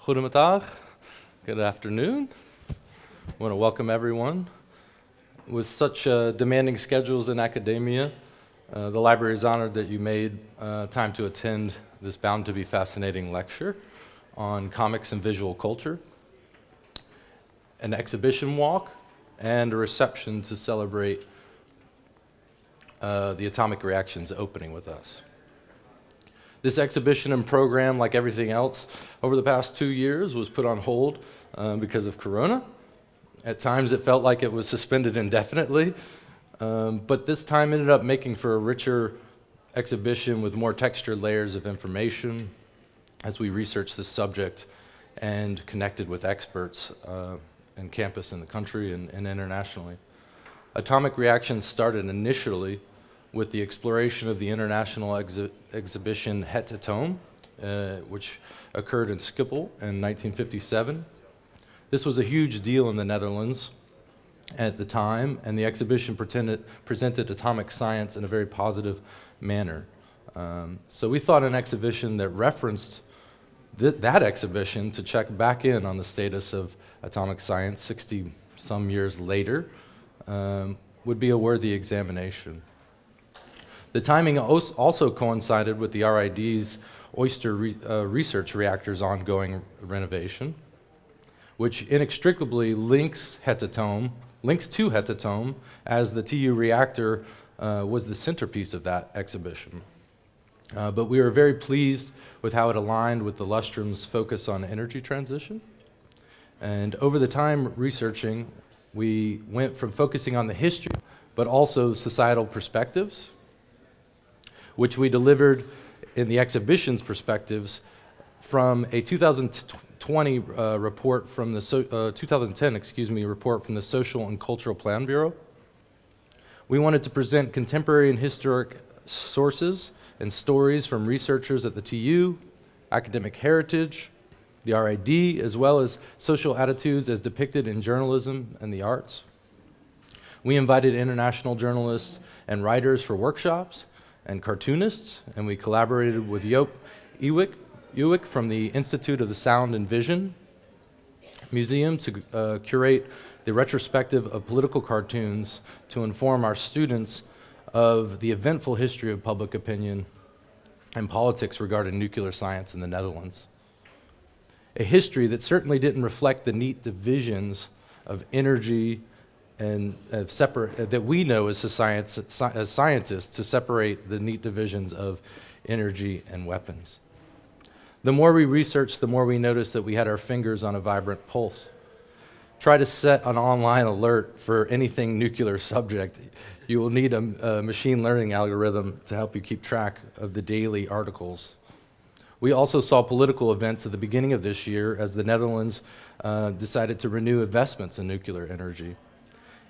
Goedemiddag. Good afternoon. I want to welcome everyone. With such demanding schedules in academia, the library is honored that you made time to attend this bound to be fascinating lecture on comics and visual culture, an exhibition walk, and a reception to celebrate the Atomic Reaction's opening with us. This exhibition and program, like everything else over the past 2 years, was put on hold because of Corona. At times it felt like it was suspended indefinitely, but this time ended up making for a richer exhibition with more textured layers of information as we researched this subject and connected with experts on campus in the country and internationally. Atomic Reactions started initially with the exploration of the international exhibition Het Atoom, which occurred in Schiphol in 1957. This was a huge deal in the Netherlands at the time, and the exhibition presented atomic science in a very positive manner. So we thought an exhibition that referenced that exhibition to check back in on the status of atomic science 60-some years later would be a worthy examination. The timing also coincided with the RID's Oyster research reactor's ongoing renovation, which inextricably links to Het Atoom, as the TU reactor was the centerpiece of that exhibition. But we were very pleased with how it aligned with the lustrum's focus on energy transition. And over the time researching, we went from focusing on the history, but also societal perspectives, which we delivered in the exhibition's perspectives from a 2010 report from the Social and Cultural Plan Bureau. We wanted to present contemporary and historic sources and stories from researchers at the TU, academic heritage, the RID, as well as social attitudes as depicted in journalism and the arts. We invited international journalists and writers for workshops, and cartoonists, and we collaborated with Joop Ewick from the Institute of the Sound and Vision Museum to curate the retrospective of political cartoons to inform our students of the eventful history of public opinion and politics regarding nuclear science in the Netherlands. A history that certainly didn't reflect the neat divisions of energy and that we know as scientists to separate the neat divisions of energy and weapons. The more we researched, the more we noticed that we had our fingers on a vibrant pulse. Try to set an online alert for anything nuclear subject. You will need a machine learning algorithm to help you keep track of the daily articles. We also saw political events at the beginning of this year as the Netherlands decided to renew investments in nuclear energy.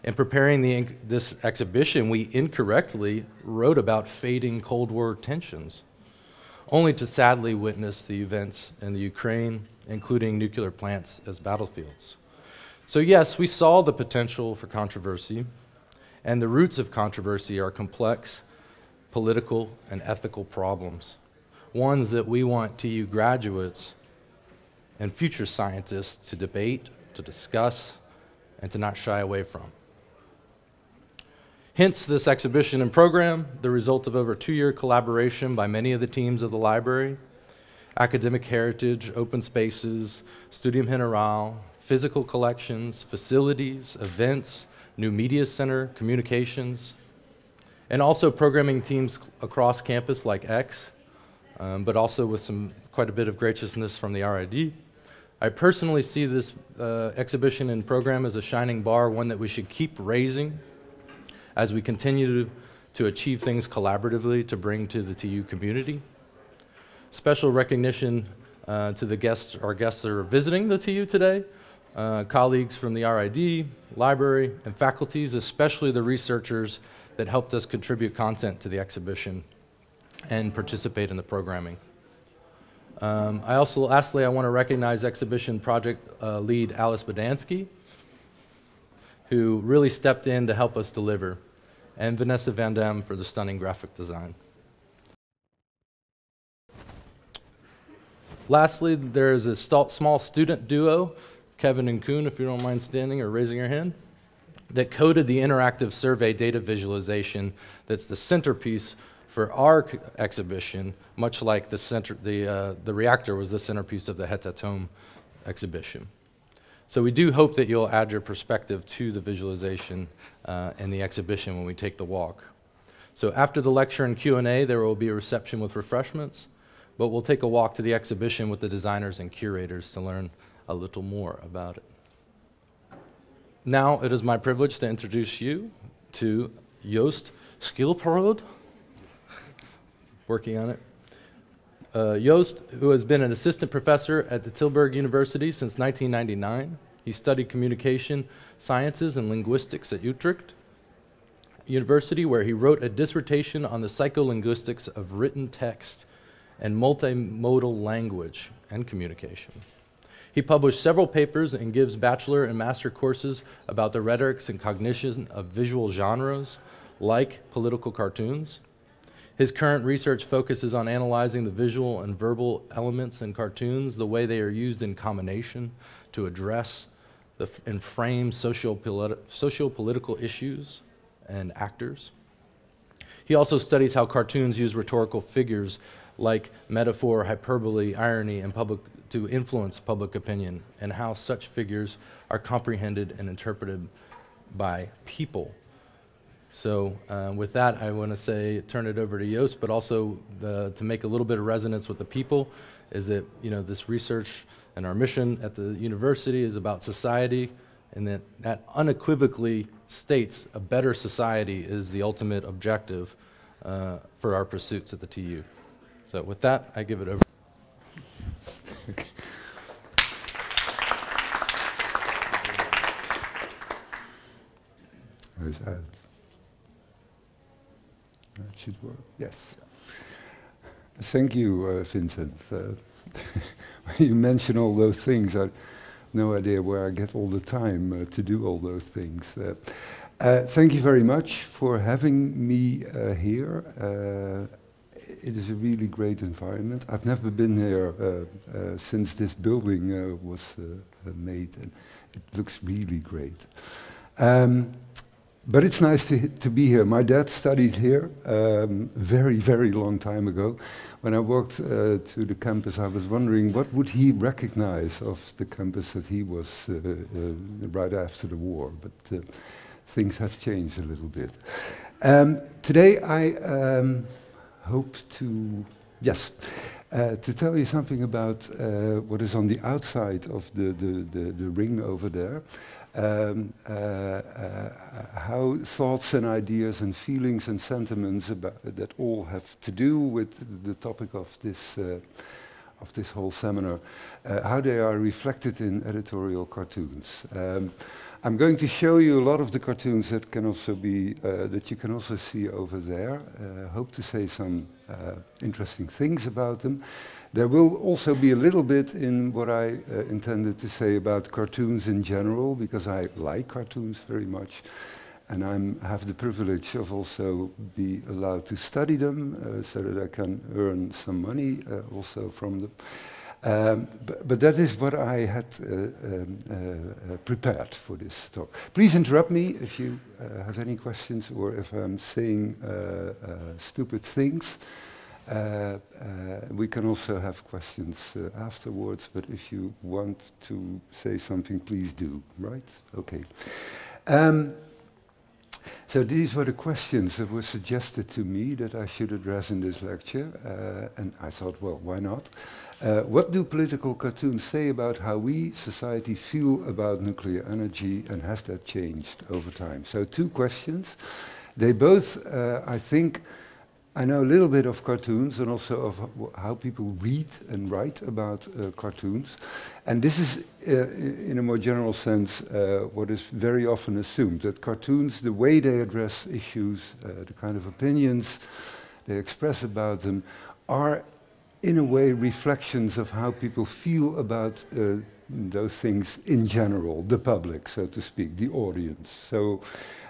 In preparing this exhibition, we incorrectly wrote about fading Cold War tensions, only to sadly witness the events in the Ukraine, including nuclear plants as battlefields. So yes, we saw the potential for controversy, and the roots of controversy are complex political and ethical problems, ones that we want TU graduates and future scientists to debate, to discuss, and to not shy away from. Hence this exhibition and program, the result of over a 2-year collaboration by many of the teams of the library, academic heritage, open spaces, Studium Generale, physical collections, facilities, events, new media center, communications, and also programming teams across campus like X, but also with quite a bit of graciousness from the RID. I personally see this exhibition and program as a shining bar, one that we should keep raising as we continue to achieve things collaboratively to bring to the TU community. Special recognition to our guests that are visiting the TU today, colleagues from the RID, library, and faculties, especially the researchers that helped us contribute content to the exhibition and participate in the programming. Lastly, I want to recognize exhibition project lead Alice Bodansky, who really stepped in to help us deliver, and Vanessa Van Dam for the stunning graphic design. Lastly, there is a small student duo, Kevin and Kuhn, if you don't mind standing or raising your hand, that coded the interactive survey data visualization that's the centerpiece for our exhibition, much like the reactor was the centerpiece of the Hetatome exhibition. So we do hope that you'll add your perspective to the visualization and the exhibition when we take the walk. So after the lecture and Q&A, there will be a reception with refreshments, but we'll take a walk to the exhibition with the designers and curators to learn a little more about it. Now it is my privilege to introduce you to Joost Schilperode, working on it. Joost, who has been an assistant professor at the Tilburg University since 1999. He studied communication sciences and linguistics at Utrecht University, where he wrote a dissertation on the psycholinguistics of written text and multimodal language and communication. He published several papers and gives bachelor and master courses about the rhetorics and cognition of visual genres, like political cartoons. His current research focuses on analyzing the visual and verbal elements in cartoons, the way they are used in combination to address and frame socio-political issues and actors. He also studies how cartoons use rhetorical figures like metaphor, hyperbole, irony, and to influence public opinion, and how such figures are comprehended and interpreted by people. So with that, I want to turn it over to Joost, but also to make a little bit of resonance with the people, is that this research and our mission at the university is about society, and that unequivocally states a better society is the ultimate objective for our pursuits at the TU. So with that, I give it over. Okay. Where's that? That should work. Yes. Thank you, Vincent. When you mention all those things, I have no idea where I get all the time to do all those things. Thank you very much for having me here. It is a really great environment. I've never been here since this building was made, and it looks really great. But it's nice to be here. My dad studied here very, very long time ago. When I walked to the campus, I was wondering what would he recognize of the campus that he was right after the war. But things have changed a little bit. Today I hope to, to tell you something about what is on the outside of the ring over there. How thoughts and ideas and feelings and sentiments that all have to do with the topic of this whole seminar, how they are reflected in editorial cartoons. I'm going to show you a lot of the cartoons that can also be that you can also see over there. Hope to say some interesting things about them. There will also be a little bit in what I intended to say about cartoons in general, because I like cartoons very much, and I have the privilege of also be allowed to study them so that I can earn some money also from them. But that is what I had prepared for this talk. Please interrupt me if you have any questions or if I'm saying stupid things. We can also have questions afterwards, but if you want to say something, please do, right? Okay. So these were the questions that were suggested to me that I should address in this lecture, and I thought, well, why not? What do political cartoons say about how we, society, feel about nuclear energy, and has that changed over time? So 2 questions. They both, I think, I know a little bit of cartoons and also of how people read and write about cartoons. And this is, in a more general sense, what is very often assumed, that cartoons, the way they address issues, the kind of opinions they express about them, are in a way reflections of how people feel about those things in general, the public, so to speak, the audience. So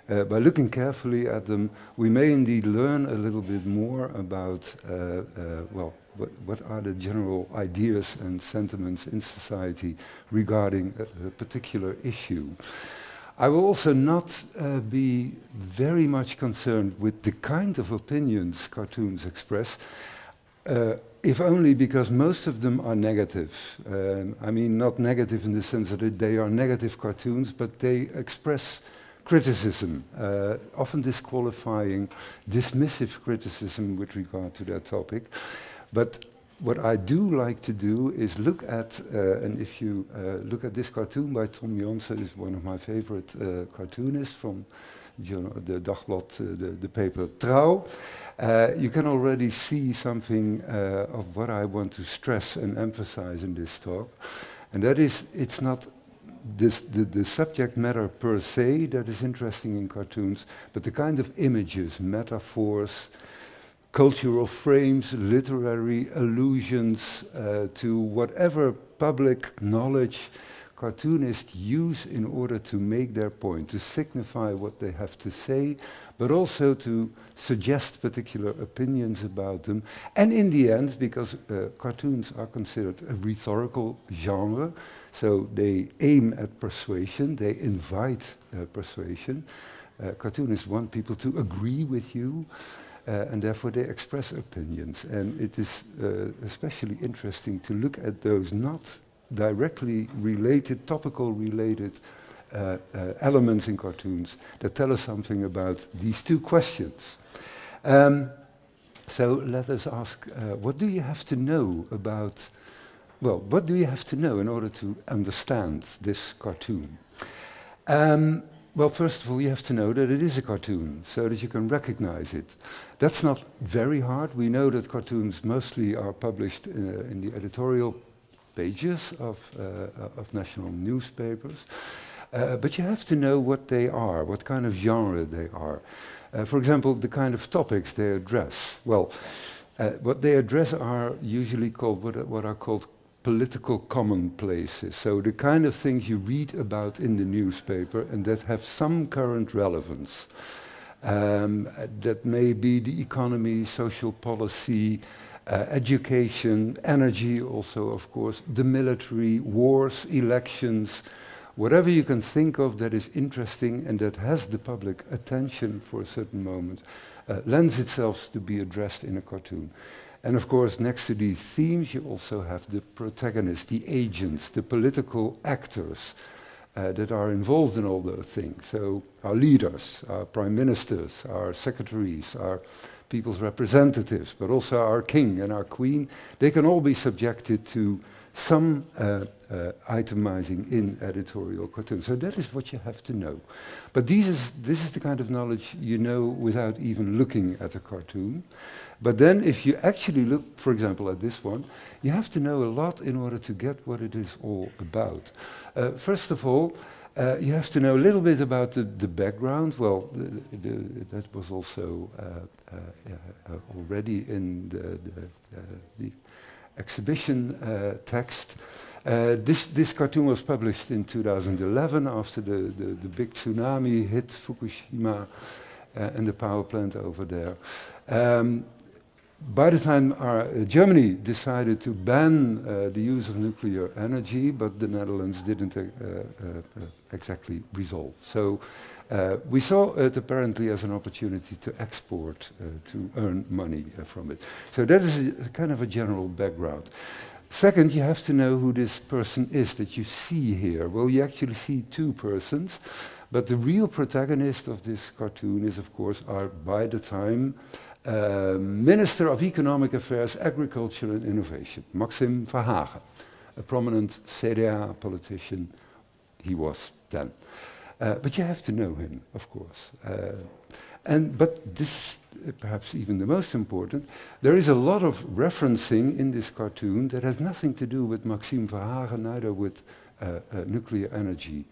by looking carefully at them, we may indeed learn a little bit more about, well, what are the general ideas and sentiments in society regarding a particular issue. I will also not be very much concerned with the kind of opinions cartoons express, if only because most of them are negative. I mean, not negative in the sense that they are negative cartoons, but they express criticism, often disqualifying, dismissive criticism with regard to that topic. But what I do like to do is look at, and if you look at this cartoon by Tom Jansen, is one of my favorite cartoonists from the Dagblad, the paper Trouw. You can already see something of what I want to stress and emphasize in this talk. And that is, it's not the subject matter per se that is interesting in cartoons, but the kind of images, metaphors, cultural frames, literary allusions to whatever public knowledge cartoonists use in order to make their point, to signify what they have to say, but also to suggest particular opinions about them. And in the end, because cartoons are considered a rhetorical genre, so they aim at persuasion, they invite persuasion. Cartoonists want people to agree with you, and therefore they express opinions. And it is especially interesting to look at those not directly related, topical related elements in cartoons that tell us something about these two questions. So let us ask, what do you have to know about, well, what do you have to know in order to understand this cartoon? Well, first of all, you have to know that it is a cartoon, so that you can recognize it. That's not very hard. We know that cartoons mostly are published in the editorial pages of national newspapers. But you have to know what they are, what kind of genre they are. For example, the kind of topics they address. Well, what they address are usually called what are called political commonplaces. So the kind of things you read about in the newspaper and that have some current relevance. That may be the economy, social policy, education, energy also, of course, the military, wars, elections, whatever you can think of that is interesting and that has the public attention for a certain moment, lends itself to be addressed in a cartoon. And of course, next to these themes, you also have the protagonists, the agents, the political actors that are involved in all those things. So our leaders, our prime ministers, our secretaries, our people's representatives, but also our king and our queen, they can all be subjected to some itemizing in editorial cartoons. So that is what you have to know. But this is the kind of knowledge you know without even looking at a cartoon. But then if you actually look, for example, at this one, you have to know a lot in order to get what it is all about. First of all, you have to know a little bit about the background. Well, that was also already in the exhibition text. This cartoon was published in 2011 after the big tsunami hit Fukushima and the power plant over there. By the time Germany decided to ban the use of nuclear energy, but the Netherlands didn't exactly resolve. So we saw it apparently as an opportunity to export, to earn money from it. So that is a kind of a general background. Second, you have to know who this person is that you see here. Well, you actually see two persons, but the real protagonist of this cartoon is, of course, by the time, Minister of Economic Affairs, Agriculture and Innovation, Maxim Verhagen, a prominent CDA politician he was then. But you have to know him, of course. But this, perhaps even the most important, there is a lot of referencing in this cartoon that has nothing to do with Maxim Verhagen, neither with nuclear energy.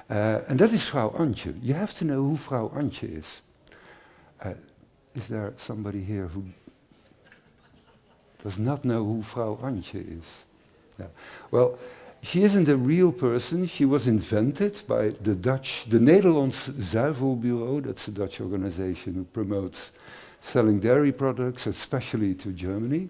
And that is Frau Antje. You have to know who Frau Antje is. Is there somebody here who does not know who Frau Antje is? Yeah. Well, she isn't a real person. She was invented by the Nederlands Zuivelbureau, that's a Dutch organization who promotes selling dairy products, especially to Germany.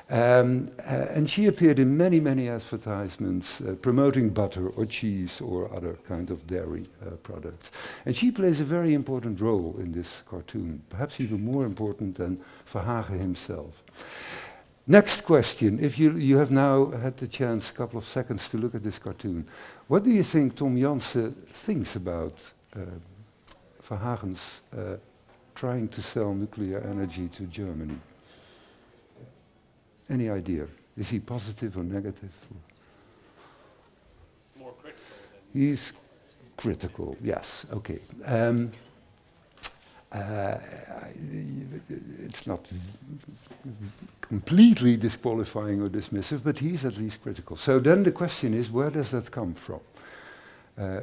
And she appeared in many, many advertisements promoting butter or cheese or other kind of dairy products. And she plays a very important role in this cartoon, perhaps even more important than Verhagen himself. Next question. If you have now had the chance, a couple of seconds, to look at this cartoon, what do you think Tom Jansen thinks about Verhagen's trying to sell nuclear energy to Germany? Any idea? Is he positive or negative? More critical than... He's critical, yes, okay. It's not completely disqualifying or dismissive, but he's at least critical. So then the question is, where does that come from?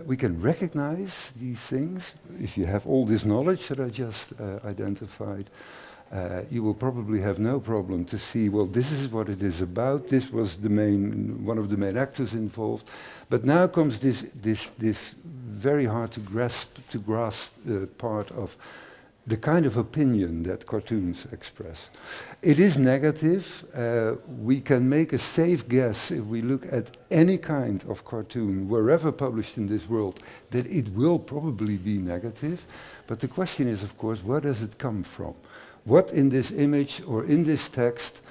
We can recognize these things. If you have all this knowledge that I just identified, you will probably have no problem to see, well, this is what it is about. This was one of the main actors involved. But now comes this very hard to grasp part of the kind of opinion that cartoons express. It is negative. We can make a safe guess if we look at any kind of cartoon, wherever published in this world, that it will probably be negative. But the question is, of course, where does it come from? What in this image or in this text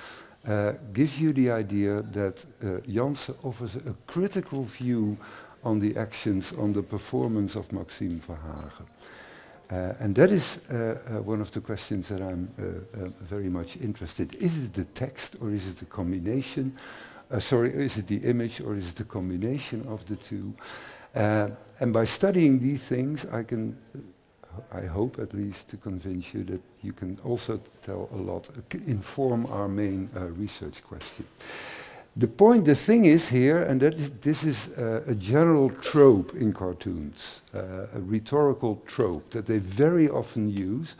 gives you the idea that Jansen offers a critical view on the actions, on the performance of Maxime Verhagen? And that is one of the questions that I'm very much interested in. Is it the text or is it a combination? Is it the image or is it a combination of the two? And by studying these things, I hope at least to convince you that you can also tell a lot, inform our main research question. The thing is here, and this is a general trope in cartoons, a rhetorical trope that they very often use.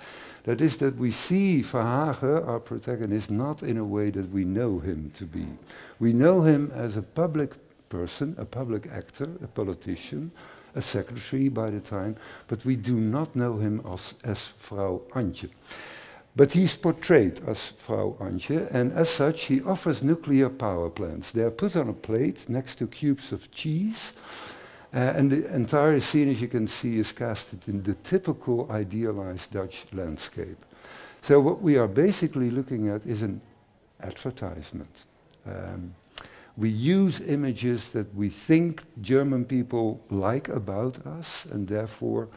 That is that we see Verhagen, our protagonist, not in a way that we know him to be. We know him as a public person, a public actor, a politician, a secretary by the time, but we do not know him as Frau Antje. But he's portrayed as Frau Antje, and as such he offers nuclear power plants. They are put on a plate next to cubes of cheese, and the entire scene, as you can see, is casted in the typical idealized Dutch landscape. So what we are basically looking at is an advertisement. We use images that we think German people like about us, and therefore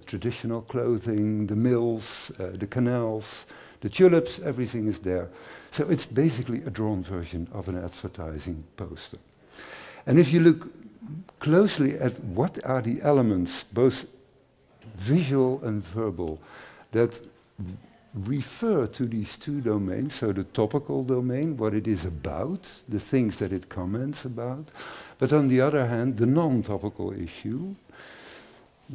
traditional clothing, the mills, the canals, the tulips, everything is there. So it's basically a drawn version of an advertising poster. And if you look closely at what are the elements, both visual and verbal, that refer to these two domains, so the topical domain, what it is about, the things that it comments about, but on the other hand, the non-topical issue,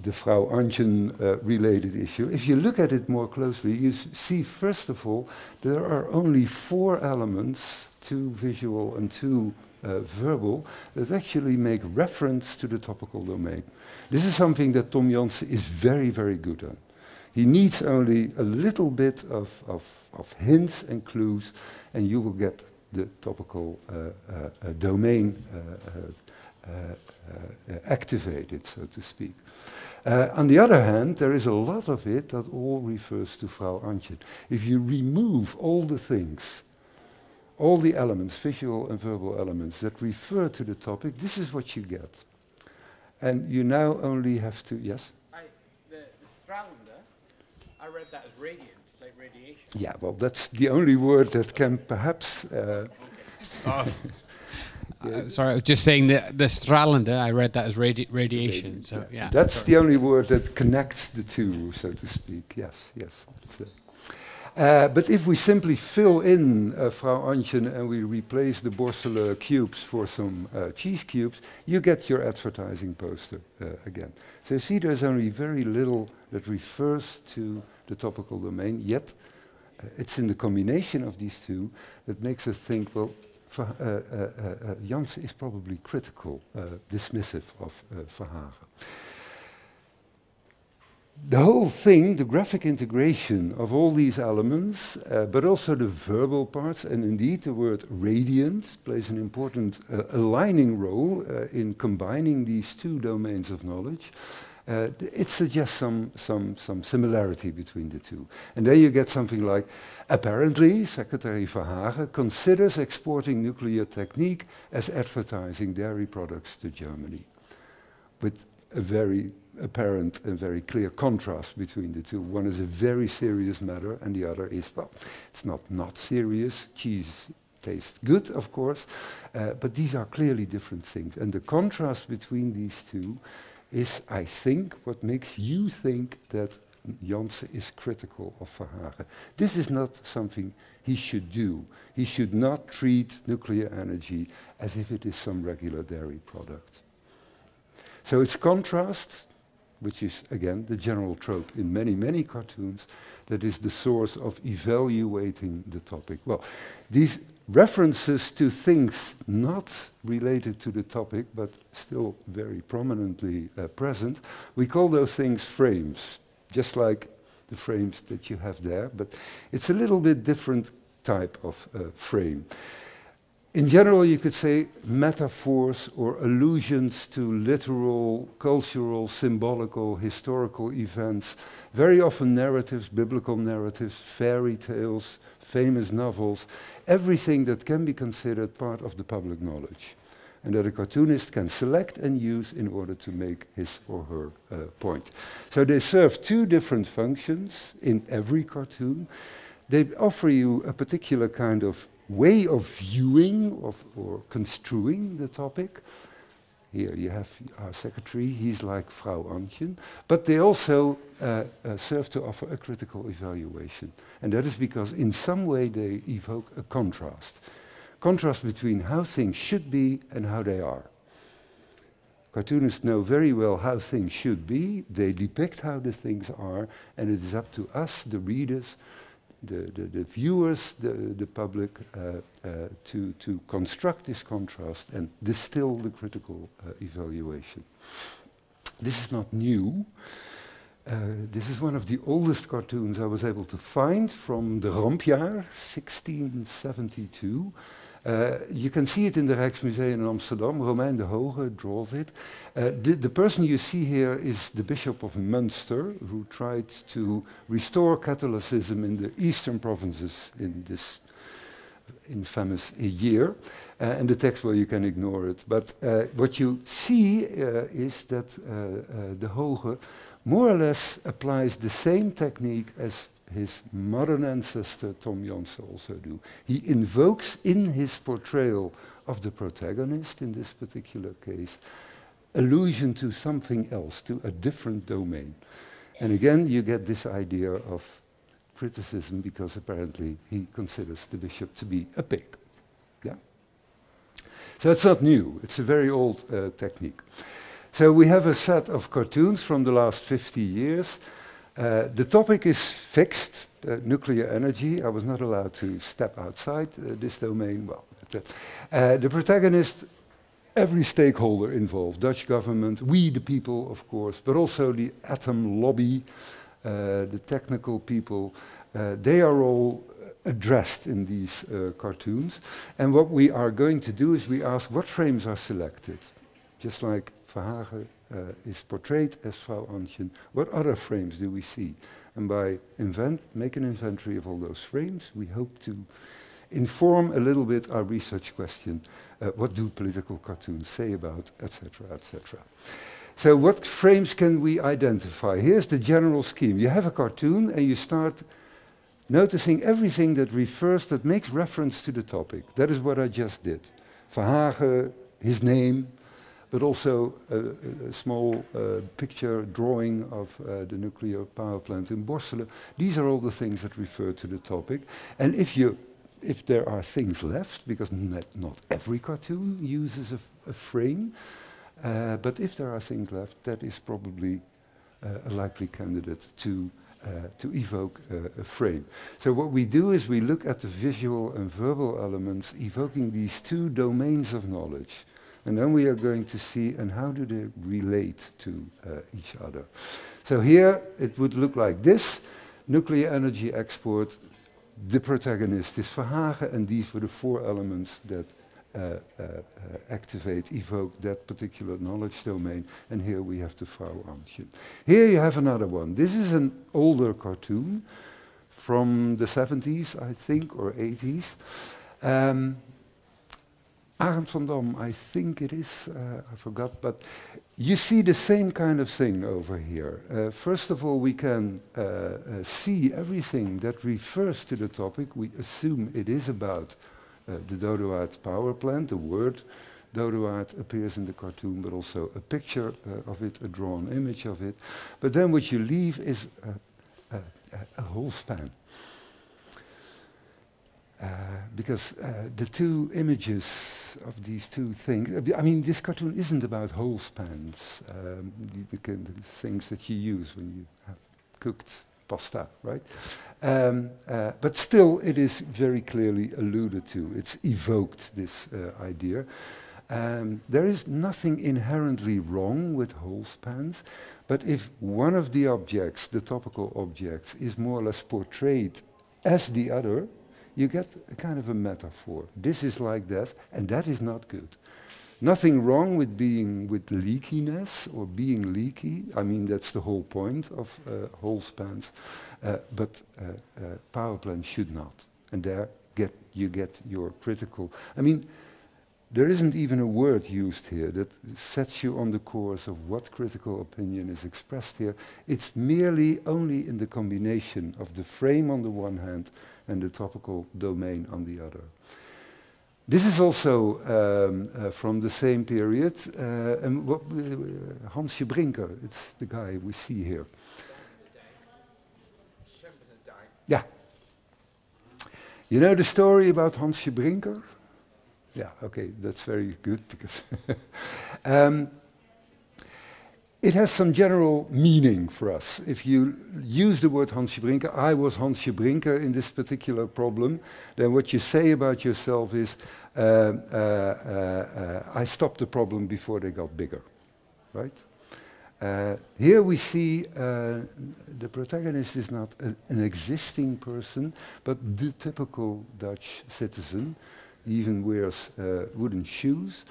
the Frau Antje related issue. If you look at it more closely, you see, first of all, there are only 4 elements, 2 visual and 2 verbal, that actually make reference to the topical domain. This is something that Tom Jansen is very, very good at. He needs only a little bit of hints and clues, and you will get the topical domain activated, so to speak. On the other hand, there is a lot of it that all refers to Frau Antje. If you remove all the things, all the elements, visual and verbal elements, that refer to the topic, this is what you get. And you now only have to, yes? The Stralende, I read that as radiant, like radiation. Yeah, well, that's the only word that can perhaps... Sorry, I was just saying that the Stralende, I read that as radiation. So yeah, that's the only word that connects the two, so to speak. Yes, yes. But if we simply fill in Frau Antje and we replace the Borsele cubes for some cheese cubes, you get your advertising poster again. So you see, there's only very little that refers to the topical domain, yet it's in the combination of these two that makes us think, well, Jansen is probably critical, dismissive of Verhagen. The whole thing, the graphic integration of all these elements, but also the verbal parts, and indeed the word radiant plays an important aligning role in combining these two domains of knowledge. It suggests some similarity between the two. And then you get something like, apparently, Secretary Verhagen considers exporting nuclear technique as advertising dairy products to Germany, with a very apparent and very clear contrast between the two. One is a very serious matter, and the other is, well, it's not serious. Cheese tastes good, of course, but these are clearly different things. And the contrast between these two is, I think, what makes you think that Janssen is critical of Verhagen. This is not something he should do. He should not treat nuclear energy as if it is some regular dairy product. So it's contrast, which is, again, the general trope in many, many cartoons, that is the source of evaluating the topic. Well, these references to things not related to the topic, but still very prominently present, we call those things frames, just like the frames that you have there, but it's a little bit different type of frame. In general, you could say metaphors or allusions to literal, cultural, symbolical, historical events, very often narratives, biblical narratives, fairy tales, famous novels, everything that can be considered part of the public knowledge, and that a cartoonist can select and use in order to make his or her point. So they serve two different functions in every cartoon. They offer you a particular kind of way of viewing or construing the topic. Here you have our secretary, he's like Frau Antjen, but they also serve to offer a critical evaluation. And that is because in some way they evoke a contrast. Contrast between how things should be and how they are. Cartoonists know very well how things should be, they depict how the things are, and it is up to us, the readers, the viewers, the public, to construct this contrast and distill the critical evaluation. This is not new. This is one of the oldest cartoons I was able to find from the Rampjaar, 1672. You can see it in the Rijksmuseum in Amsterdam. Romein de Hooge draws it. The person you see here is the Bishop of Münster, who tried to restore Catholicism in the eastern provinces in this infamous year. And the text, well, you can ignore it. But what you see is that de Hooge more or less applies the same technique as his modern ancestor Tom Janssen also do. He invokes in his portrayal of the protagonist, in this particular case, allusion to something else, to a different domain. And again, you get this idea of criticism because apparently he considers the bishop to be a pig. Yeah? So it's not new, it's a very old technique. So we have a set of cartoons from the last 50 years. The topic is fixed, nuclear energy. I was not allowed to step outside this domain. Well, the protagonist, every stakeholder involved, Dutch government, we the people, of course, but also the atom lobby, the technical people, they are all addressed in these cartoons. And what we are going to do is we ask what frames are selected, just like Verhagen is portrayed as Frau Antjen. What other frames do we see? And by make an inventory of all those frames, we hope to inform a little bit our research question. What do political cartoons say about, etc., etc. So what frames can we identify? Here's the general scheme. You have a cartoon and you start noticing everything that makes reference to the topic. That is what I just did. Verhagen, his name, but also a small picture drawing of the nuclear power plant in Borselen. These are all the things that refer to the topic. And if there are things left, because not every cartoon uses a frame, but if there are things left, that is probably a likely candidate to evoke a frame. So what we do is we look at the visual and verbal elements evoking these two domains of knowledge, And then we are going to see, and how do they relate to each other. So here it would look like this. Nuclear energy export, the protagonist is Verhagen, and these were the four elements that activate, evoke that particular knowledge domain. And here we have the Trouw. Here you have another one. This is an older cartoon from the 70s, I think, or 80s. Arend van Dam, I think it is, I forgot, but you see the same kind of thing over here. First of all, we can see everything that refers to the topic. We assume it is about the Dodoard power plant. The word Dodoard appears in the cartoon, but also a picture of it, a drawn image of it. But then what you leave is a whole span. Because the two images of these two things, I mean, this cartoon isn't about whole spans, the kind of things that you use when you have cooked pasta, right? But still, it is very clearly alluded to. It's evoked, this idea. There is nothing inherently wrong with whole spans, but if one of the objects, the topical objects, is more or less portrayed as the other, you get a kind of a metaphor. This is like that, and that is not good. Nothing wrong with being with leakiness or being leaky. I mean, that's the whole point of whole spans. But power plants should not. And there you get your critical. I mean, there isn't even a word used here that sets you on the course of what critical opinion is expressed here. It's merely only in the combination of the frame on the one hand and the topical domain on the other. This is also from the same period. And Hansje Brinker, it's the guy we see here. Yeah. You know the story about Hansje Brinker? Yeah, okay, that's very good because it has some general meaning for us. If you use the word Hansje Brinker, I was Hansje Brinker in this particular problem, then what you say about yourself is, I stopped the problem before they got bigger, right? Here we see the protagonist is not an existing person, but the typical Dutch citizen. He even wears wooden shoes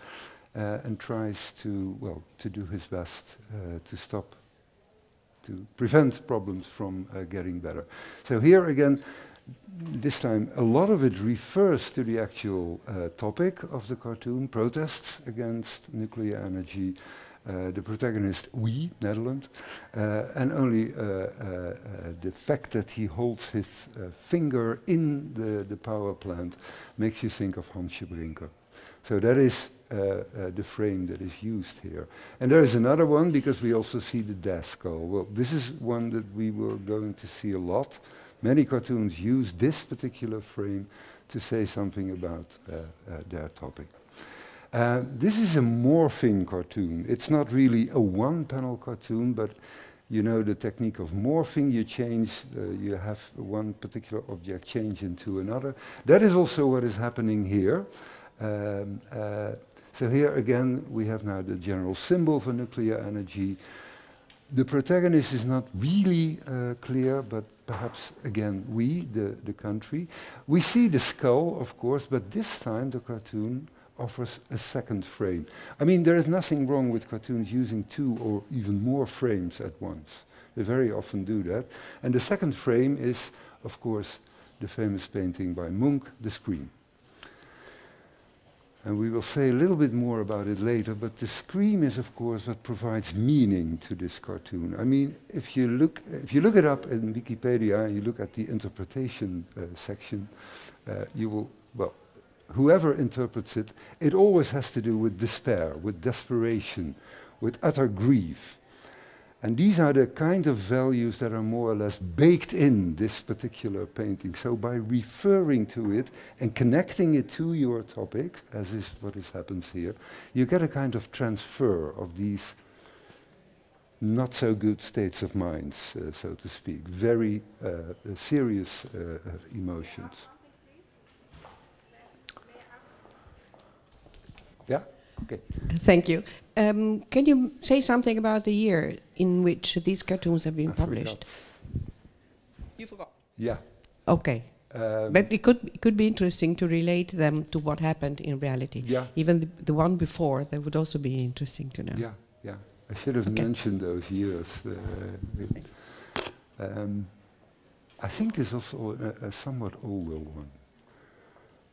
and tries to, well, to do his best to prevent problems from getting better. So here again, this time a lot of it refers to the actual topic of the cartoon, protests against nuclear energy. The protagonist, we, Netherlands, and only the fact that he holds his finger in the power plant makes you think of Hansje Brinker. So that is the frame that is used here. And there is another one, because we also see the death skull. Well, this is one that we were going to see a lot. Many cartoons use this particular frame to say something about their topic. This is a morphing cartoon. It's not really a one-panel cartoon, but you know the technique of morphing. You change, you have one particular object change into another. That is also what is happening here. So here again, we have now the general symbol for nuclear energy. The protagonist is not really clear, but perhaps again, we, the country. We see the skull, of course, but this time the cartoon offers a second frame. I mean, there is nothing wrong with cartoons using two or even more frames at once. They very often do that. And the second frame is, of course, the famous painting by Munch, The Scream. And we will say a little bit more about it later, but the scream is, of course, what provides meaning to this cartoon. I mean, if you look it up in Wikipedia and you look at the interpretation section, you will, well, whoever interprets it, it always has to do with despair, with desperation, with utter grief. And these are the kind of values that are more or less baked in this particular painting. So by referring to it and connecting it to your topic, as is what happens here, you get a kind of transfer of these not so good states of mind, so to speak, very serious emotions. Yeah? Okay. Thank you. Can you say something about the year in which these cartoons have been published? You forgot. Yeah. Okay. But it could be interesting to relate them to what happened in reality. Yeah. Even the one before, that would also be interesting to know. Yeah, yeah. I should have mentioned those years. I think this is also a somewhat older one.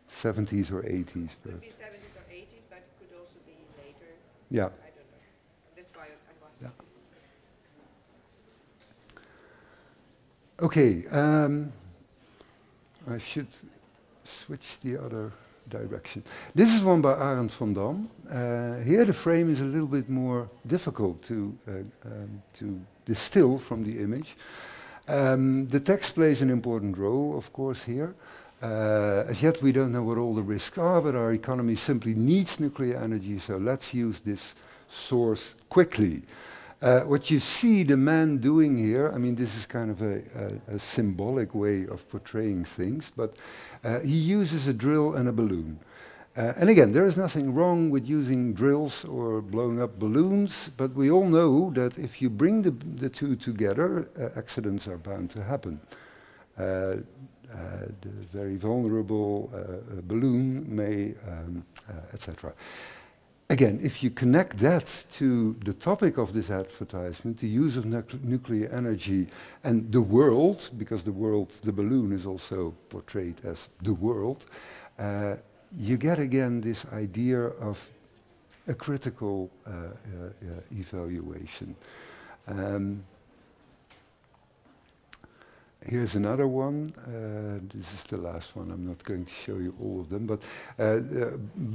70s or 80s. Could be 70s or 80s, but it could also be later. Yeah. I don't know. That's why I was. Yeah. Okay. I should switch the other direction. This is one by Arend van Dam. Here the frame is a little bit more difficult to distill from the image. The text plays an important role, of course, here. As yet we don't know what all the risks are, but our economy simply needs nuclear energy, so let's use this source quickly. What you see the man doing here, I mean, this is kind of a symbolic way of portraying things, but he uses a drill and a balloon. And again, there is nothing wrong with using drills or blowing up balloons, but we all know that if you bring the two together, accidents are bound to happen. The very vulnerable balloon may, etc. Again, if you connect that to the topic of this advertisement, the use of nuclear energy and the world, because the world, the balloon is also portrayed as the world, you get again this idea of a critical evaluation. Here's another one. This is the last one. I'm not going to show you all of them, but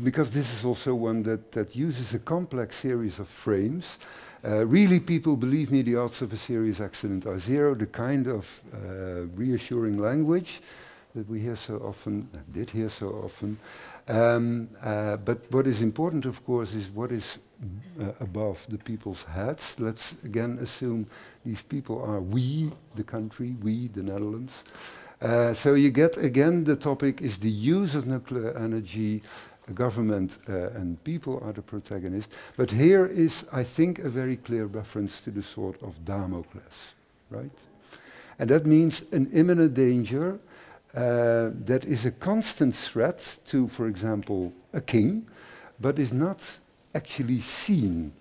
because this is also one that uses a complex series of frames. Really, people, believe me, the odds of a serious accident are zero. The kind of reassuring language that we hear so often, did hear so often. But what is important, of course, is what is above the people's heads. Let's again assume these people are we, the country, we, the Netherlands. So you get, again, the topic is the use of nuclear energy. Government and people are the protagonists. But here is, I think, a very clear reference to the sword of Damocles, right? And that means an imminent danger that is a constant threat to, for example, a king, but is not actually seen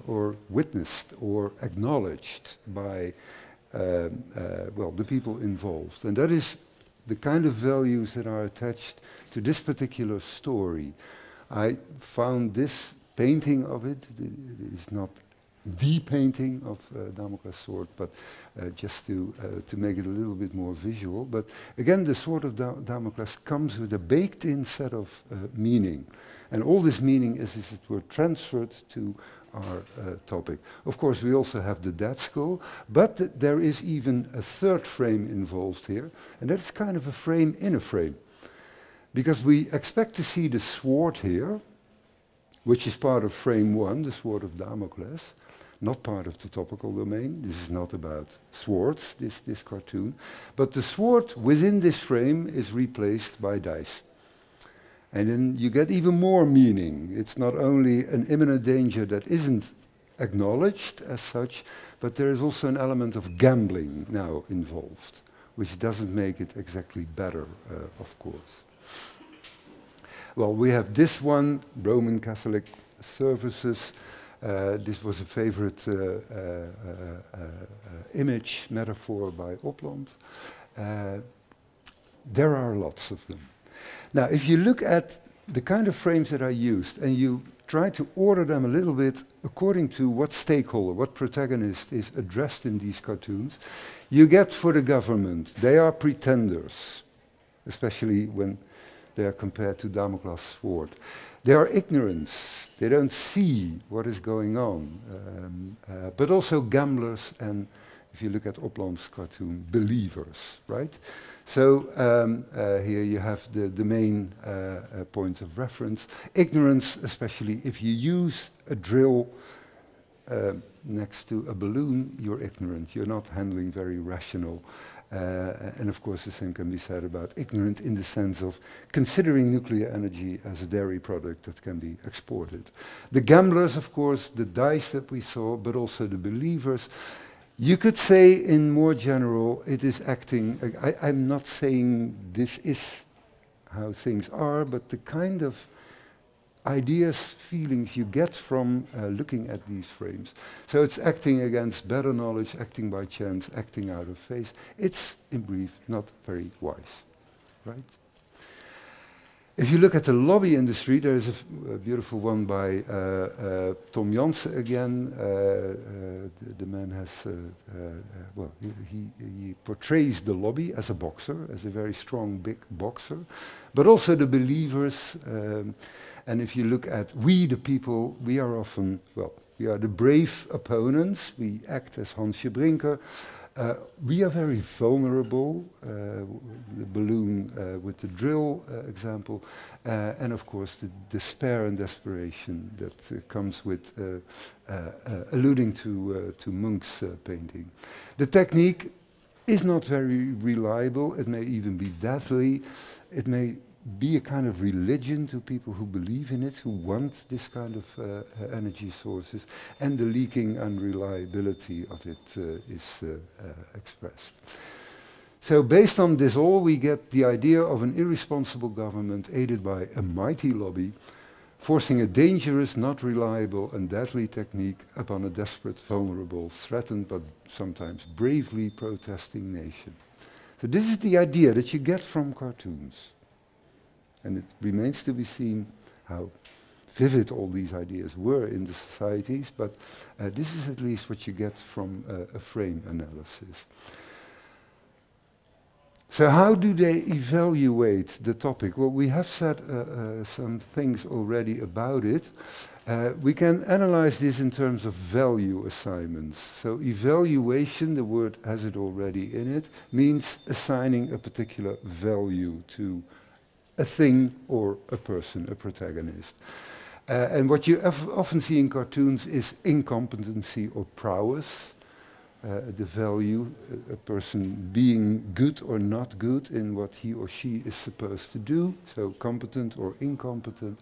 or witnessed or acknowledged by well, the people involved. And that is the kind of values that are attached to this particular story. I found this painting of it, it is not the painting of Damocles' sword, but just to make it a little bit more visual. But again, the sword of Damocles comes with a baked-in set of meaning. And all this meaning is, as it were, transferred to our topic. Of course, we also have the dead skull, but there is even a third frame involved here, and that's kind of a frame in a frame. Because we expect to see the sword here, which is part of frame one, the sword of Damocles, not part of the topical domain. This is not about swords, this cartoon. But the sword within this frame is replaced by dice. And then you get even more meaning. It's not only an imminent danger that isn't acknowledged as such, but there is also an element of gambling now involved, which doesn't make it exactly better, of course. Well, we have this one, Roman Catholic services. This was a favorite image, metaphor by Opland. There are lots of them. Now, if you look at the kind of frames that are used and you try to order them a little bit according to what stakeholder, what protagonist is addressed in these cartoons, you get for the government, they are pretenders, especially when they are compared to Damocles' sword. They are ignorance, they don't see what is going on, but also gamblers and, if you look at Opland's cartoon, believers, right? So here you have the main points of reference. Ignorance, especially if you use a drill next to a balloon, you're ignorant. You're not handling very rational. And of course the same can be said about ignorant in the sense of considering nuclear energy as a dairy product that can be exported. The gamblers, of course, the dice that we saw, but also the believers. You could say in more general, it is acting, I'm not saying this is how things are, but the kind of ideas, feelings you get from looking at these frames. So it's acting against better knowledge, acting by chance, acting out of phase. It's, in brief, not very wise, right? If you look at the lobby industry, there is a beautiful one by Tom Jansen again. The man has, well, he portrays the lobby as a boxer, as a very strong, big boxer, but also the believers. And if you look at we, the people, we are often, well, we are the brave opponents. We act as Hansje Brinker. We are very vulnerable, the balloon with the drill example, and of course the despair and desperation that comes with alluding to Munch's painting. The technique is not very reliable, it may even be deadly, it may be a kind of religion to people who believe in it, who want this kind of energy sources, and the leaking unreliability of it is expressed. So based on this all, we get the idea of an irresponsible government aided by a mighty lobby, forcing a dangerous, not reliable and deadly technique upon a desperate, vulnerable, threatened but sometimes bravely protesting nation. So this is the idea that you get from cartoons. And it remains to be seen how vivid all these ideas were in the societies, but this is at least what you get from a frame analysis. So how do they evaluate the topic? Well, we have said some things already about it. We can analyze this in terms of value assignments. So evaluation, the word has it already in it, means assigning a particular value to a thing or a person, a protagonist. And what you often see in cartoons is incompetency or prowess, the value, a person being good or not good in what he or she is supposed to do, so competent or incompetent.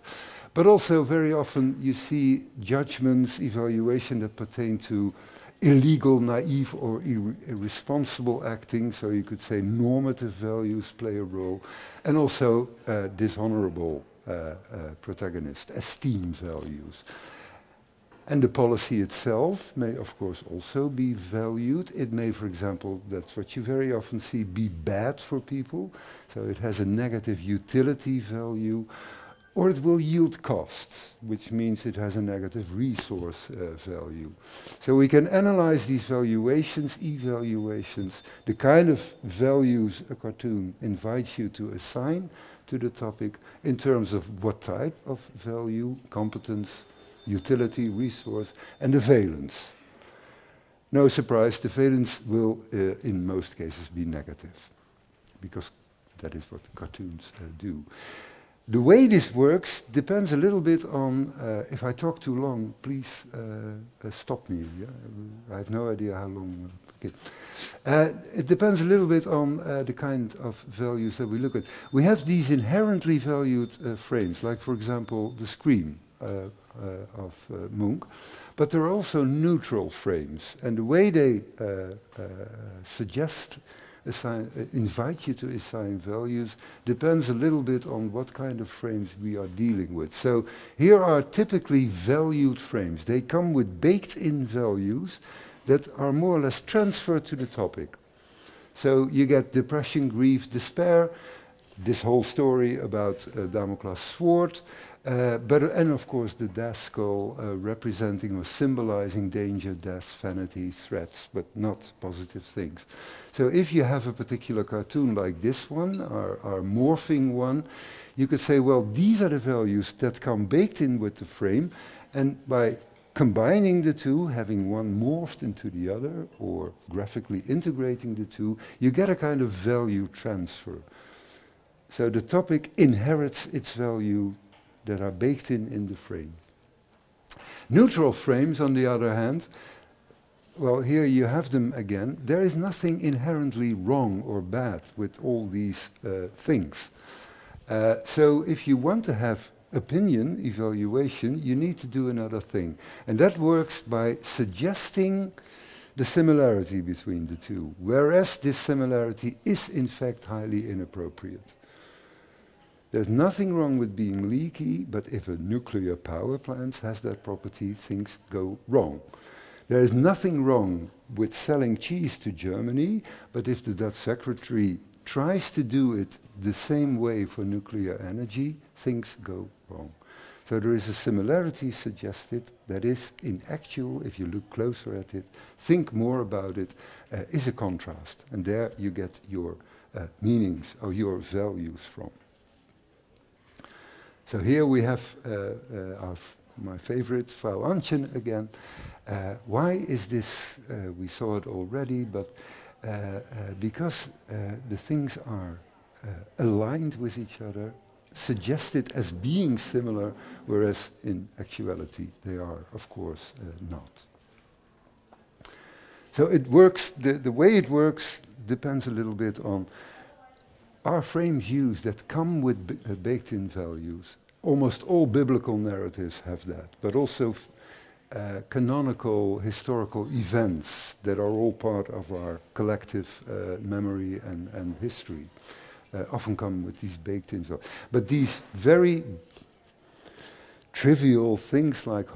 But also very often you see judgments, evaluation that pertain to illegal, naive or irresponsible acting, so you could say normative values play a role, and also dishonorable protagonist, esteem values. And the policy itself may of course also be valued. It may, for example, that's what you very often see, be bad for people, so it has a negative utility value, or it will yield costs, which means it has a negative resource value. So we can analyze these valuations, evaluations, the kind of values a cartoon invites you to assign to the topic in terms of what type of value, competence, utility, resource, and the valence. No surprise, the valence will in most cases be negative, because that is what cartoons do. The way this works depends a little bit on, if I talk too long, please stop me. Yeah? I have no idea how long. Okay. It depends a little bit on the kind of values that we look at. We have these inherently valued frames, like for example the Scream of Munch, but there are also neutral frames, and the way they invite you to assign values depends a little bit on what kind of frames we are dealing with. So here are typically valued frames. They come with baked-in values that are more or less transferred to the topic. So you get depression, grief, despair, this whole story about Damocles' sword, and of course the death skull representing or symbolizing danger, death, vanity, threats, but not positive things. So if you have a particular cartoon like this one, our morphing one, you could say, well, these are the values that come baked in with the frame, and by combining the two, having one morphed into the other, or graphically integrating the two, you get a kind of value transfer. So the topic inherits its value that are baked in the frame. Neutral frames, on the other hand, well, here you have them again. There is nothing inherently wrong or bad with all these things. So if you want to have opinion, evaluation, you need to do another thing. And that works by suggesting the similarity between the two, whereas this similarity is in fact highly inappropriate. There's nothing wrong with being leaky, but if a nuclear power plant has that property, things go wrong. There is nothing wrong with selling cheese to Germany, but if the Dutch secretary tries to do it the same way for nuclear energy, things go wrong. So there is a similarity suggested that is, in actual, if you look closer at it, think more about it, is a contrast. And there you get your meanings or your values from. So here we have my favorite, Frau Antjen again. Why is this, we saw it already, but because the things are aligned with each other, suggested as being similar, whereas in actuality they are, of course, not. So it works, the way it works depends a little bit on are frames used that come with baked-in values. Almost all biblical narratives have that, but also canonical historical events that are all part of our collective memory and history often come with these baked-in values. But these very trivial things like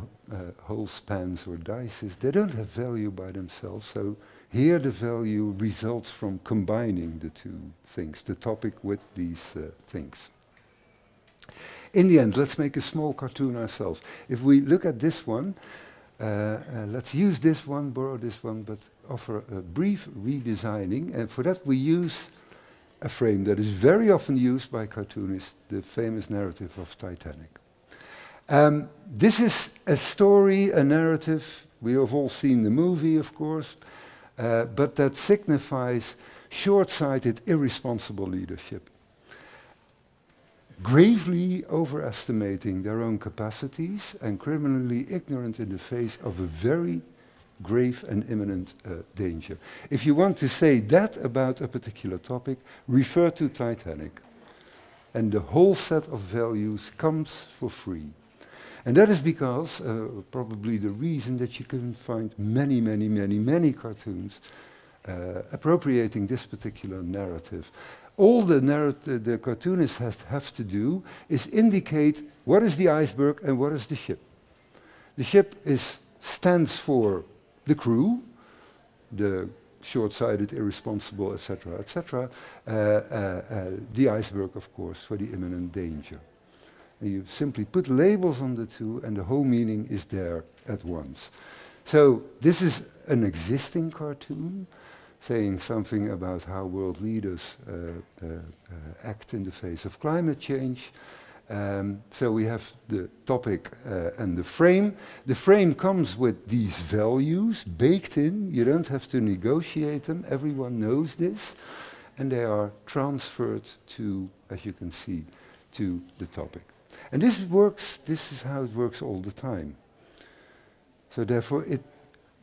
holes, pans, or dices, they don't have value by themselves, so here the value results from combining the two things, the topic with these things. In the end, let's make a small cartoon ourselves. If we look at this one, let's use this one, borrow this one, but offer a brief redesigning. And for that we use a frame that is very often used by cartoonists, the famous narrative of Titanic. This is a story, a narrative. We have all seen the movie, of course. But that signifies short-sighted, irresponsible leadership, gravely overestimating their own capacities and criminally ignorant in the face of a very grave and imminent danger. If you want to say that about a particular topic, refer to Titanic. And the whole set of values comes for free. And that is because, probably the reason that you can find many cartoons appropriating this particular narrative. All the cartoonists have to do is indicate what is the iceberg and what is the ship. The ship stands for the crew, the short-sighted, irresponsible, etc., etc. The iceberg, of course, for the imminent danger. And you simply put labels on the two and the whole meaning is there at once. So this is an existing cartoon saying something about how world leaders act in the face of climate change. So we have the topic and the frame. The frame comes with these values baked in. You don't have to negotiate them. Everyone knows this. And they are transferred to, as you can see, to the topic. And this works, this is how it works all the time. So therefore,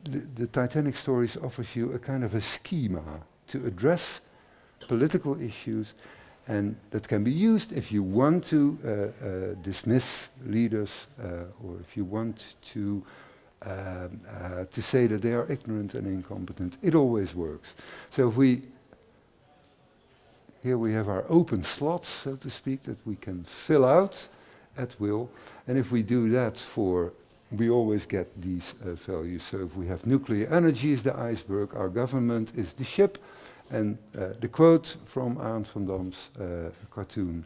the Titanic stories offers you a kind of a schema to address political issues, and that can be used if you want to dismiss leaders, or if you want to say that they are ignorant and incompetent. It always works. So if here we have our open slots, so to speak, that we can fill out at will. And if we do that we always get these values. So if we have nuclear energy is the iceberg, our government is the ship, and the quote from Arend van Dam's cartoon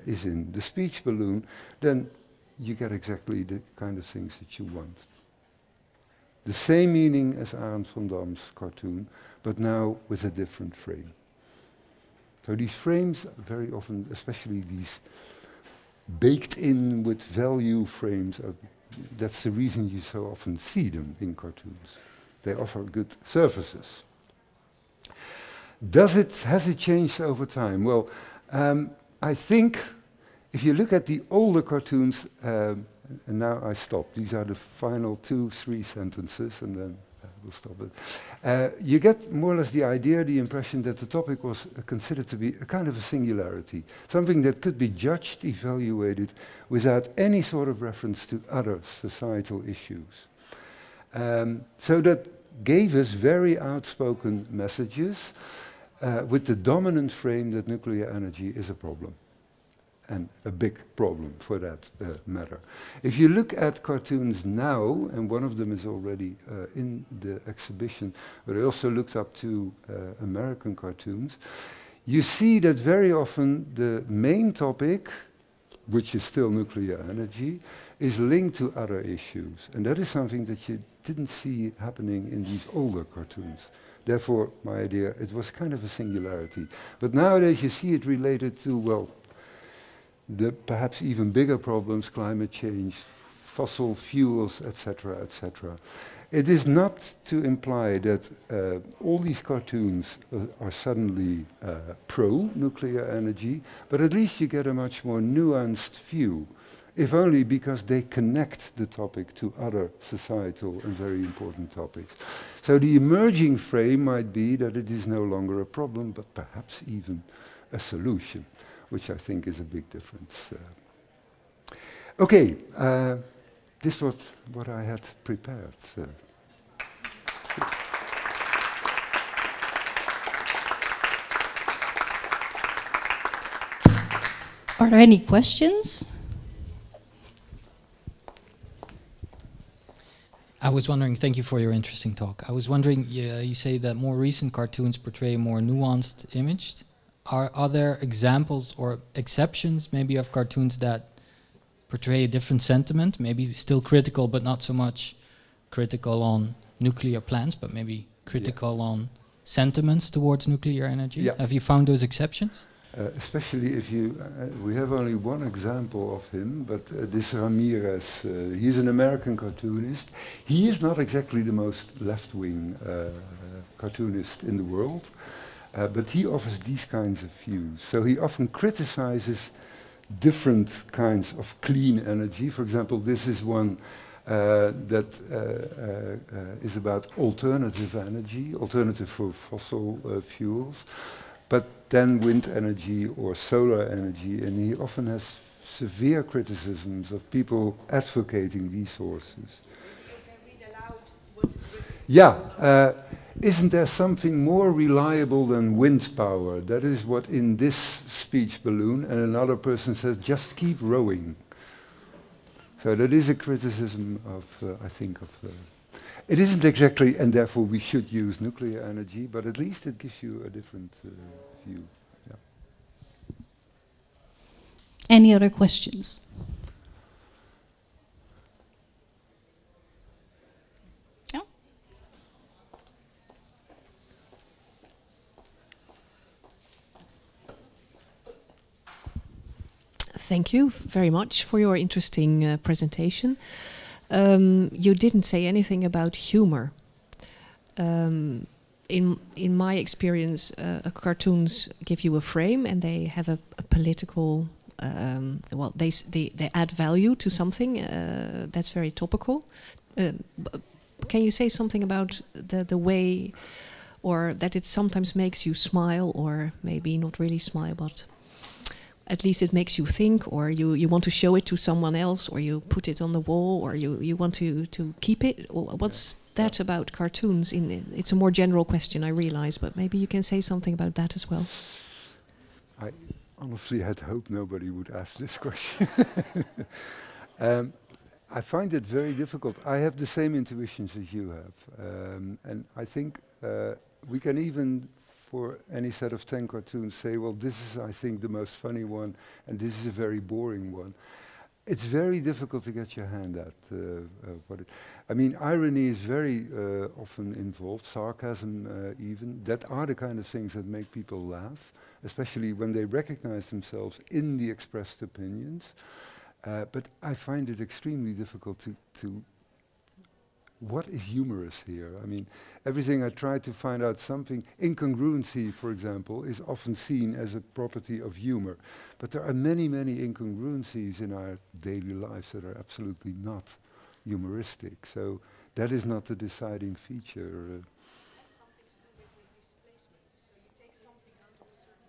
is in the speech balloon, then you get exactly the kind of things that you want. The same meaning as Arend van Dam's cartoon, but now with a different frame. So these frames, very often, especially these baked in with value frames, that's the reason you so often see them in cartoons. They offer good services. Has it changed over time? Well, I think if you look at the older cartoons, and now I stop. These are the final 2-3 sentences, and then will stop it. You get more or less the idea, the impression that the topic was considered to be a kind of a singularity, something that could be judged, evaluated, without any sort of reference to other societal issues. So that gave us very outspoken messages with the dominant frame that nuclear energy is a problem. And a big problem for that matter. If you look at cartoons now, and one of them is already in the exhibition, but I also looked up to American cartoons, you see that very often the main topic, which is still nuclear energy, is linked to other issues. And that is something that you didn't see happening in these older cartoons. Therefore, my idea, it was kind of a singularity. But nowadays you see it related to, well, the perhaps even bigger problems, climate change, fossil fuels, etc., etc. It is not to imply that all these cartoons are suddenly pro-nuclear energy, but at least you get a much more nuanced view, if only because they connect the topic to other societal and very important topics. So the emerging frame might be that it is no longer a problem, but perhaps even a solution, which I think is a big difference. Okay, this was what I had prepared. Are there any questions? I was wondering, thank you for your interesting talk. I was wondering, you say that more recent cartoons portray a more nuanced image. Are there examples or exceptions maybe of cartoons that portray a different sentiment, maybe still critical but not so much critical on nuclear plants, but maybe critical on sentiments towards nuclear energy? Yeah. Have you found those exceptions? Especially if you, we have only one example of him, but this Ramirez, he's an American cartoonist. He is not exactly the most left-wing cartoonist in the world. But he offers these kinds of views. So he often criticizes different kinds of clean energy. For example, this is one that is about alternative energy, alternative for fossil fuels, but then wind energy or solar energy. And he often has severe criticisms of people advocating these sources. You can read aloud what is written. Yeah. Isn't there something more reliable than wind power? That is what in this speech balloon, and another person says, just keep rowing. So that is a criticism of, I think, of... it isn't exactly, and therefore we should use nuclear energy, but at least it gives you a different view. Yeah. Any other questions? Thank you very much for your interesting presentation. You didn't say anything about humor. In my experience, cartoons give you a frame and they have a political, well, they add value to something that's very topical. Can you say something about the way, or that it sometimes makes you smile, or maybe not really smile, but at least it makes you think, or you want to show it to someone else, or you put it on the wall, or you want to keep it? What's that about cartoons? It's a more general question, I realize, but maybe you can say something about that as well. I honestly had hoped nobody would ask this question. I find it very difficult. I have the same intuitions as you have. And I think we can even, for any set of 10 cartoons, say, well, this is, I think, the most funny one, and this is a very boring one. It's very difficult to get your hand at what it... I mean, irony is very often involved, sarcasm even. That are the kind of things that make people laugh, especially when they recognize themselves in the expressed opinions. But I find it extremely difficult to what is humorous here? I mean, everything I try to find out something. Incongruency, for example, is often seen as a property of humor. But there are many, many incongruencies in our daily lives that are absolutely not humoristic. So that is not the deciding feature.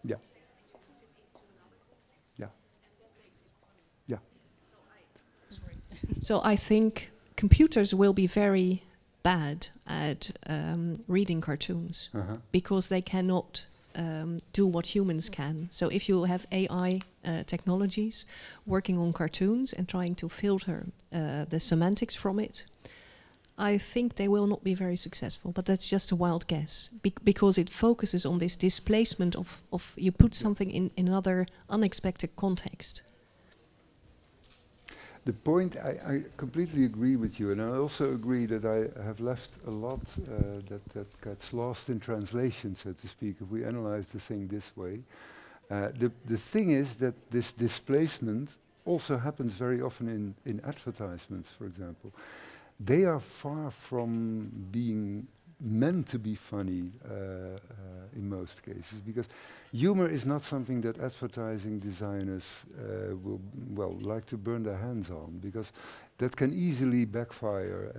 Yeah. Yeah. Yeah. So I think computers will be very bad at reading cartoons because they cannot do what humans can. So if you have AI technologies working on cartoons and trying to filter the semantics from it, I think they will not be very successful. But that's just a wild guess, because it focuses on this displacement of you put something in another unexpected context. The point, I completely agree with you, and I also agree that I have left a lot that gets lost in translation, so to speak, if we analyze the thing this way. The thing is that this displacement also happens very often in advertisements, for example. They are far from being meant to be funny in most cases, because humor is not something that advertising designers will like to burn their hands on, because that can easily backfire.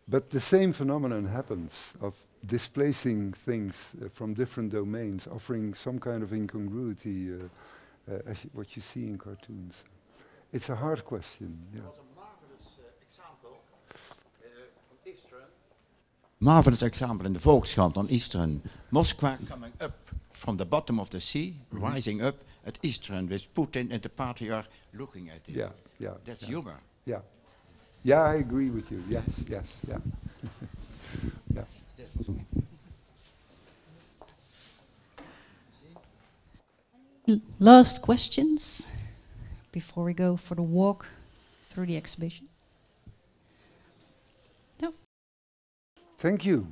But the same phenomenon happens of displacing things from different domains, offering some kind of incongruity, as what you see in cartoons. It's a hard question. Yeah. Marvelous example in the Volkskrant on Eastern. Moscow coming up from the bottom of the sea, rising up at Eastern with Putin and the patriarch looking at it. Yeah, yeah. That's humor. Yeah. Yeah, I agree with you. Yes, yes, yeah. Yeah. Last questions before we go for the walk through the exhibition? No. Thank you.